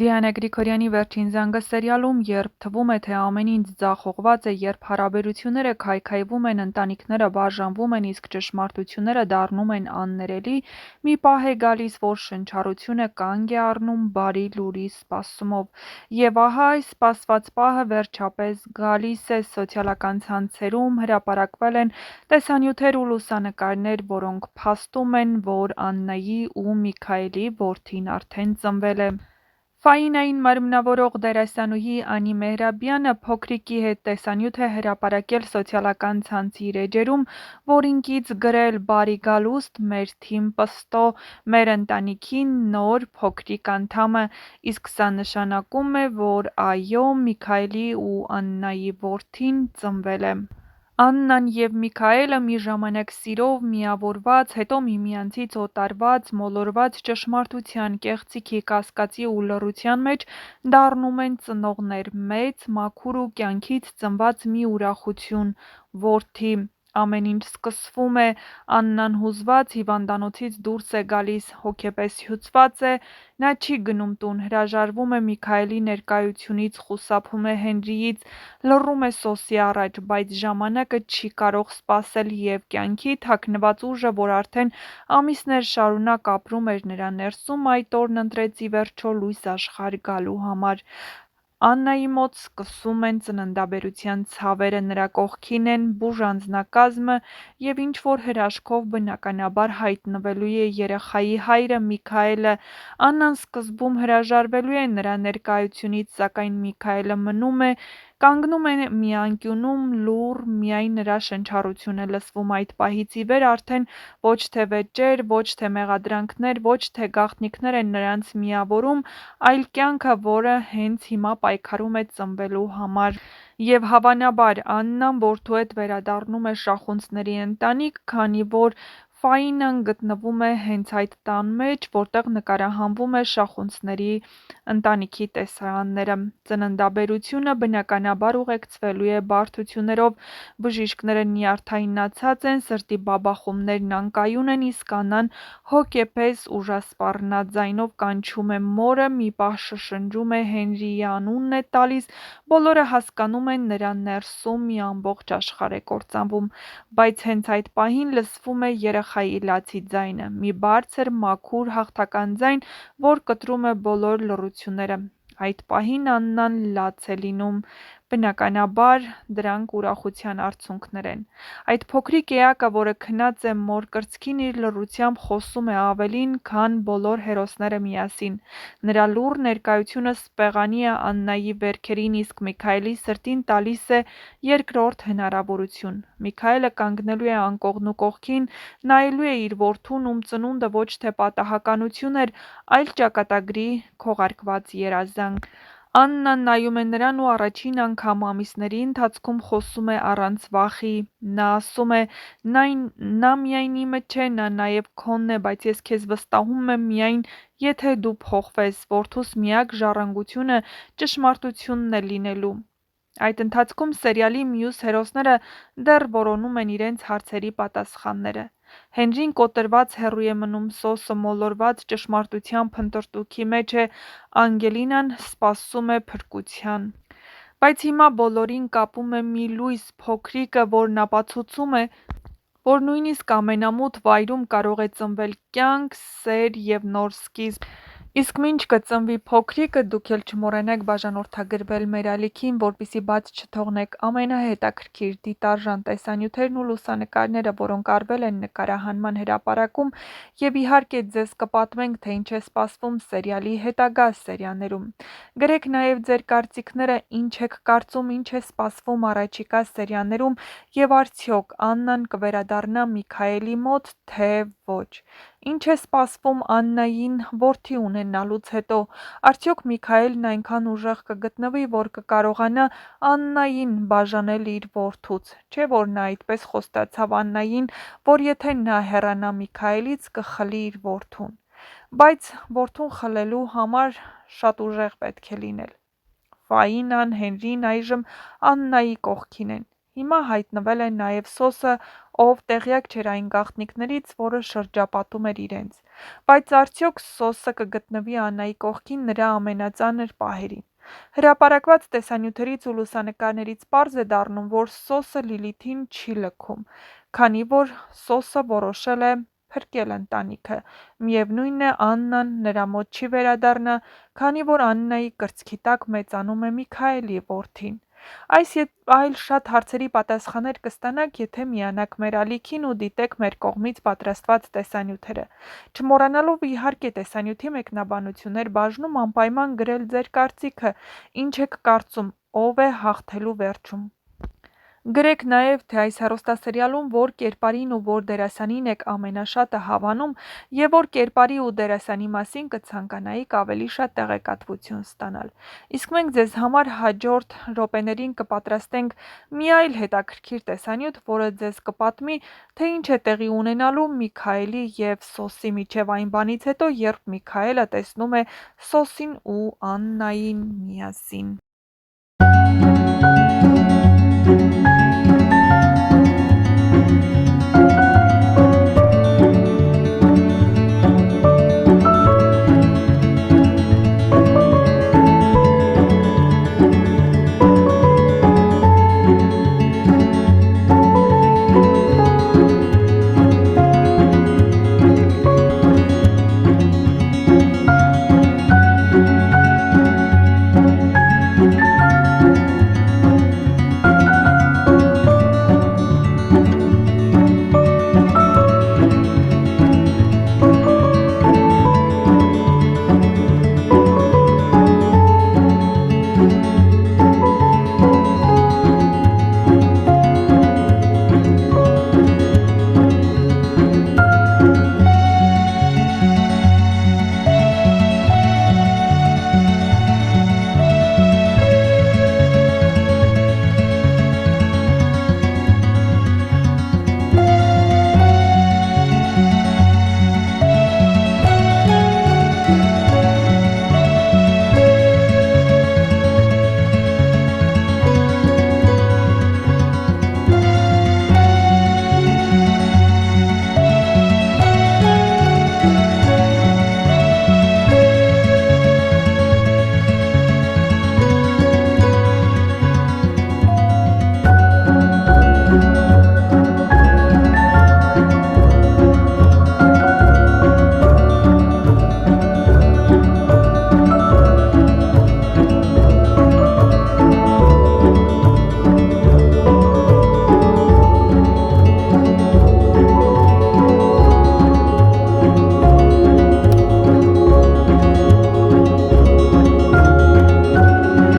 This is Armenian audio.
Դիանա Գրիգորյանի վերջին զանգը սերիալում երբ թվում է, թե ամեն ինչ ձախողված է, երբ հարաբերությունները քայքայվում են, ընտանիքները բաժանվում են, իսկ ճշմարտությունները դառնում են աններելի, մի պահ է գալիս, որ շնչառությունը կանգ է առնում բարի լուրի սպասումով։ Եվ ահա այս սպասված պահը վերջապես գալիս է սոցիալական ցանցերում հրապարակվել են տեսանյութեր ու լուսանկարներ, որոնք փաստում են, որ Աննայի ու Միքայելի որդին արդեն ծնվել է։ Ֆաինային մարմնավորող դերասանուհի Անի Մեհրաբյանը փոքրիկի հետ տեսանյութ է հրապարակել սոցիալական ցանցի իր էջերում, որին կից գրել «Բարի գալուստ, մեր թիմ Պստո, մեր ընտանիքի նոր փոքրիկ անդամը», իսկ սա նշանակում է, որ այո, Միքայելի ու Աննայի որդին ծնվել է։ Աննան և Միքայելը մի ժամանակ սիրով միավորված, հետո միմյանցից օտարված, մոլորված ճշմարտության, կեղծիքի, կասկածի ու լռության մեջ դառնում են ծնողներ, մեծ, մաքուր ու կյանքից ծնված մի ուրախություն, որդի։ Ամեն ինչ սկսվում է, Աննան հուզված հիվանդանոցից դուրս է գալիս, հոգեպես հյուծված է, նա չի գնում տուն, հրաժարվում է Միքայելի ներկայությունից, խուսափում է Հենրիից, լռում է Սոսի առաջ, բայց ժամանակը չի կարող սպասել և կյանքի թաքնված ուժը, որ արդեն ամիսներ շարունակ ապրում էր նրա ներսում, այդ օրն ընտրեց ի վերջո լույս աշխարհ գալու համար։ Աննայի մոտ սկսում են ծննդաբերության ցավերը, նրա կողքին են բուժանձնակազմը և ինչ-որ հրաշքով բնականաբար հայտնվելու է երեխայի հայրը Միքայելը։ Աննան սկզբում հրաժարվելու է նրա ներկայությունից, սակայն Միքայելը մնում է, կանգնում է մի անկյունում, լուռ, միայն նրա շնչառությունը լսվում։ Այդ պահից ի վեր արդեն ոչ թե վեճեր, ոչ թե մեղադրանքներ, ոչ թե գաղտնիքներ են նրանց միավորում, այլ կյանքը, որը հենց հիմա պայքարում է ծնվելու համար։ Եվ հավանաբար Աննան որդու հետ վերադառնում է շախունցների ընտանիք, քանի որ Ֆաինան գտնվում է հենց այդ տան մեջ, որտեղ նկարահանվում է շախունցների ընտանիքի տեսարանները։ Ծննդաբերությունը բնականաբար ուղեկցվելու է բարդություններով, բժիշկները նյարդայնացած են, սրտի բաբախումներն անկայուն են, իսկ Աննան հոգեպես ուժասպառնա ձայնով կանչում է մորը, մի պահ շշնջում է Հենրիի անունն է տալիս, բոլորը հասկանում են նրա ներսում մի ամբողջ աշխարհ է կործանվում, բայց հենց այդ պահին լսվում է երեխայի լացի ձայնը, մի բարձր, մաքուր, հաղթական ձայն, որ կտրում է բոլոր լռությունները։ Այդ պահին Աննան լաց է լինում։ Բնականաբար դրանք ուրախության արցունքներ են։ Այդ փոքրիկ էակը, որը քնած է մոր կրծքին, իր լռությամբ խոսում է ավելին, քան բոլոր հերոսները միասին։ Նրա լուռ ներկայությունը սպեղանի է Աննայի վերքերին, իսկ Միքայելի սրտին տալիս է երկրորդ հնարավորություն։ Միքայելը կանգնելու է անկողնու կողքին, նայելու է իր որդուն, ում ծնունդը ոչ թե պատահականություն էր, այլ ճակատագրի քողարկված երազանք։ Աննան նայում է նրան ու առաջին անգամ ամիսների ընթացքում խոսում է առանց վախի։ Նա ասում է. «Նա միայն իմը չէ, նա նաև քոնն է, բայց ես քեզ վստահում եմ միայն, եթե դու փոխվես»։ Որդուս միակ ժառանգությունը ճշմարտությունն է լինելու։ Այդ ընթացքում սերիալի մյուս հերոսները դեռ որոնում են իրենց հարցերի պատասխանները։ Հենրին կոտրված հեռու է մնում, Սոսը մոլորված ճշմարտության փնտրտուքի մեջ է, Անգելինան սպասում է փրկության։ Բայց հիմա բոլորին կապում է մի լույս, փոքրիկը, որն ապացուցում է, որ նույնիսկ ամենամութ վայրում կարող է ծնվել կյանք, սեր և նոր սկիզբ։ Իսկ մինչ կծնվի փոքրիկը, դուք էլ չմոռանաք բաժանորդագրվել մեր ալիքին, որպեսզի բաց չթողնեք ամենահետաքրքիր, դիտարժան տեսանյութերն ու լուսանկարները, որոնք արվել են նկարահանման հրապարակում, և իհարկե ձեզ կպատմենք, թե ինչ է սպասվում սերիալի հետագա սերիաներում։ Գրեք նաև ձեր կարծիքները, ինչ եք կարծում, ինչ է սպասվում առաջիկա սերիաներում, և արդյոք Աննան կվերադառնա Միքայելի մոտ, թե ոչ։ Ինչ է սպասվում Աննային որդի ունենալուց հետո։ Արդյոք Միքայելն այնքան ուժեղ կգտնվի, որ կկարողանա Աննային բաժանել իր որդուց։ Չէ՞ որ նա այդպես խոստացավ Աննային, որ եթե նա հեռանա Միքայելից, կխլի իր որդուն։ Բայց որդուն խլելու համար շատ ուժեղ պետք է լինել։ Ֆաինան, Հենրին այժմ Աննայի կողքին են։ Հիմա հայտնվել է նաև Սոսը, ով տեղյակ չէր այն գաղտնիքներից, որը շրջապատում էր իրենց։ Բայց արդյոք Սոսը կգտնվի Աննայի կողքին նրա ամենածանր պահերին։ Հրապարակված տեսանյութերից ու լուսանկարներից պարզ է դառնում, որ Սոսը Լիլիթին չի լքում, քանի որ Սոսը որոշել է փրկել ընտանիքը։ Միևնույն է, Աննան նրա մոտ չի վերադառնա, քանի որ Աննայի կրծքի տակ մեծանում է Միքայելի որդին։ Այս և այլ շատ հարցերի պատասխաններ կստանաք, եթե միանաք մեր ալիքին ու դիտեք մեր կողմից պատրաստված տեսանյութերը։ Չմոռանալով իհարկե տեսանյութի մեկնաբանություններ բաժնում անպայման գրել ձեր կարծիքը, ինչ եք կարծում, ով է հաղթելու վերջում։ Գրեք նաև, թե այս հեռուստասերիալում որ կերպարին ու որ դերասանին եք ամենաշատը հավանում և որ կերպարի ու դերասանի մասին կցանկանայիք ավելի շատ տեղեկատվություն ստանալ։ Իսկ մենք ձեզ համար հաջորդ րոպեներին կպատրաստենք մի այլ հետաքրքիր տեսանյութ, որը ձեզ կպատմի, թե ինչ է տեղի ունենալու Միքայելի և Սոսի միջև այն բանից հետո, երբ Միքայելը տեսնում է Սոսին ու Աննային միասին։